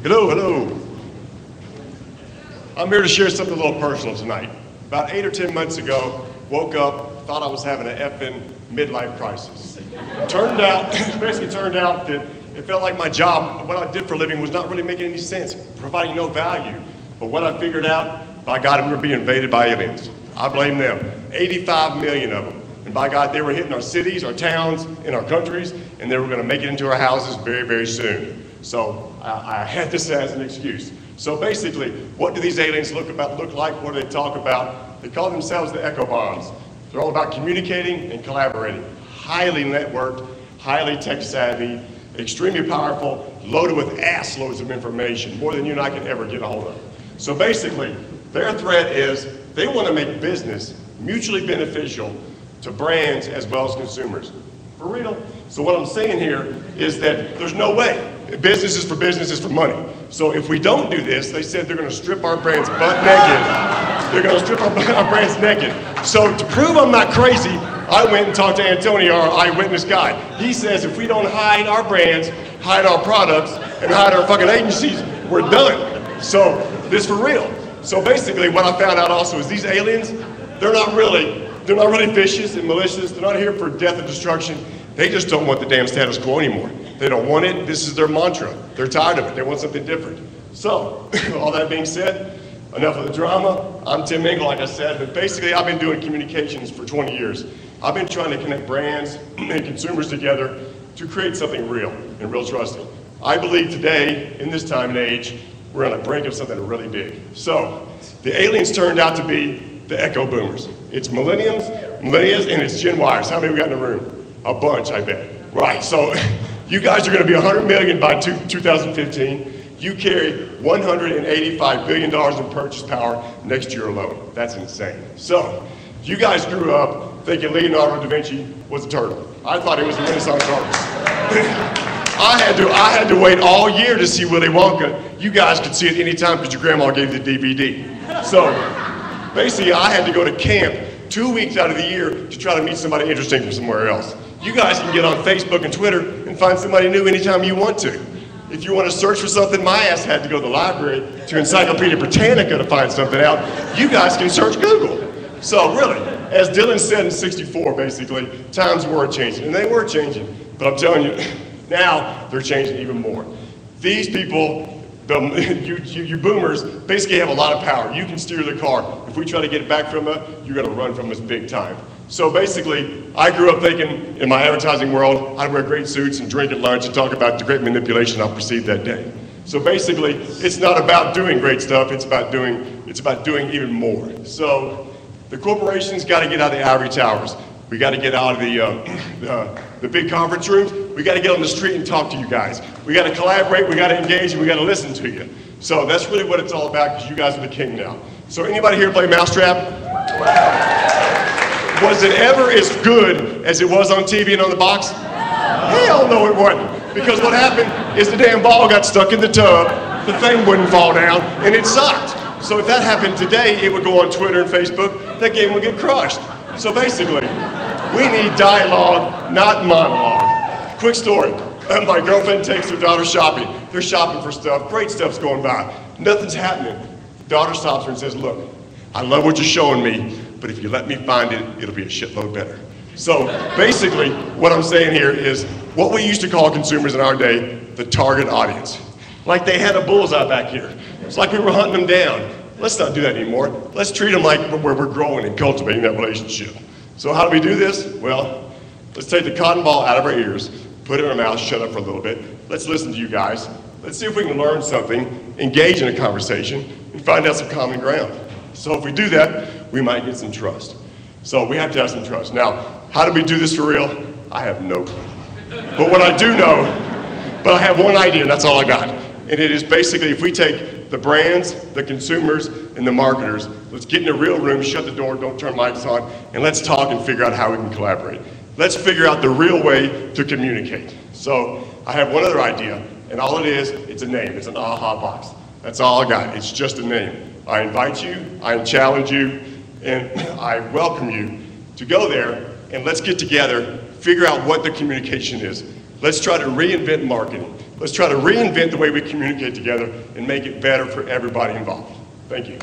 Hello, hello. I'm here to share something a little personal tonight. About 8 or 10 months ago, woke up, thought I was having an effing midlife crisis. Basically turned out that it felt like my job, what I did for a living, was not really making any sense, providing no value. But what I figured out, by God, we were being invaded by aliens. I blame them. 85 million of them. And by God, they were hitting our cities, our towns, and our countries, and they were going to make it into our houses very, very soon. So I had this as an excuse. So basically, what do these aliens look like? What do they talk about? They call themselves the echo bombs. They're all about communicating and collaborating. Highly networked, highly tech savvy, extremely powerful, loaded with ass loads of information, more than you and I can ever get a hold of. So basically, their threat is they want to make business mutually beneficial to brands as well as consumers. For real. So what I'm saying here is that there's no way. Business is for money. So if we don't do this, they said they're going to strip our brands butt naked. They're going to strip our brands naked. So to prove I'm not crazy, I went and talked to Antonio, our eyewitness guy. He says if we don't hide our brands, hide our products, and hide our fucking agencies, we're done. So this is for real. So basically what I found out also is these aliens, they're not really vicious and malicious. They're not here for death and destruction. They just don't want the damn status quo anymore. They don't want it. This is their mantra. They're tired of it. They want something different. So, all that being said, enough of the drama. I'm Tim Engle, like I said, but basically I've been doing communications for 20 years. I've been trying to connect brands and consumers together to create something real and real trusting. I believe today, in this time and age, we're on the brink of something really big. So, the aliens turned out to be the echo boomers. It's millennials, and it's Gen Ys. How many we got in the room? A bunch, I bet. Right, so you guys are going to be 100 million by 2015. You carry $185 billion in purchase power next year alone. That's insane. So, you guys grew up thinking Leonardo da Vinci was a turtle. I thought he was a Renaissance artist. I had to wait all year to see Willy Wonka. You guys could see it anytime because your grandma gave you the DVD. So, basically, I had to go to camp 2 weeks out of the year to try to meet somebody interesting from somewhere else. You guys can get on Facebook and Twitter and find somebody new anytime you want to. If you want to search for something, my ass had to go to the library to Encyclopedia Britannica to find something out. You guys can search Google. So really, as Dylan said in '64, basically, times were changing, and they were changing. But I'm telling you, now they're changing even more. These people, you boomers, basically have a lot of power. You can steer the car. If we try to get it back from us, you're going to run from us big time. So basically, I grew up thinking in my advertising world, I'd wear great suits and drink at lunch and talk about the great manipulation I perceived that day. So basically, it's not about doing great stuff, it's about doing even more. So the corporations got to get out of the ivory towers. We got to get out of the big conference rooms. We got to get on the street and talk to you guys. We got to collaborate, we got to engage, and we got to listen to you. So that's really what it's all about, because you guys are the king now. So anybody here play Mousetrap? Was it ever as good as it was on TV and on the box? Hell no, it wasn't. Because what happened is the damn ball got stuck in the tub, the thing wouldn't fall down, and it sucked. So if that happened today, it would go on Twitter and Facebook, that game would get crushed. So basically, we need dialogue, not monologue. Quick story. My girlfriend takes her daughter shopping. They're shopping for stuff. Great stuff's going by. Nothing's happening. Daughter stops her and says, look, I love what you're showing me, but if you let me find it, it'll be a shitload better. So basically, what I'm saying here is what we used to call consumers in our day, the target audience. Like they had a bullseye back here. It's like we were hunting them down. Let's not do that anymore. Let's treat them like where we're growing and cultivating that relationship. So how do we do this? Well, let's take the cotton ball out of our ears, put it in our mouth, shut up for a little bit. Let's listen to you guys. Let's see if we can learn something, engage in a conversation, and find out some common ground. So if we do that, we might get some trust. So we have to have some trust. Now, how do we do this for real? I have no clue. But what I do know, but I have one idea, and that's all I got. And it is basically, if we take the brands, the consumers, and the marketers, let's get in a real room, shut the door, don't turn lights on, and let's talk and figure out how we can collaborate. Let's figure out the real way to communicate. So I have one other idea, and all it is, it's a name. It's an aha box. That's all I got. It's just a name. I invite you, I challenge you, and I welcome you to go there and let's get together, figure out what the communication is. Let's try to reinvent marketing. Let's try to reinvent the way we communicate together and make it better for everybody involved. Thank you.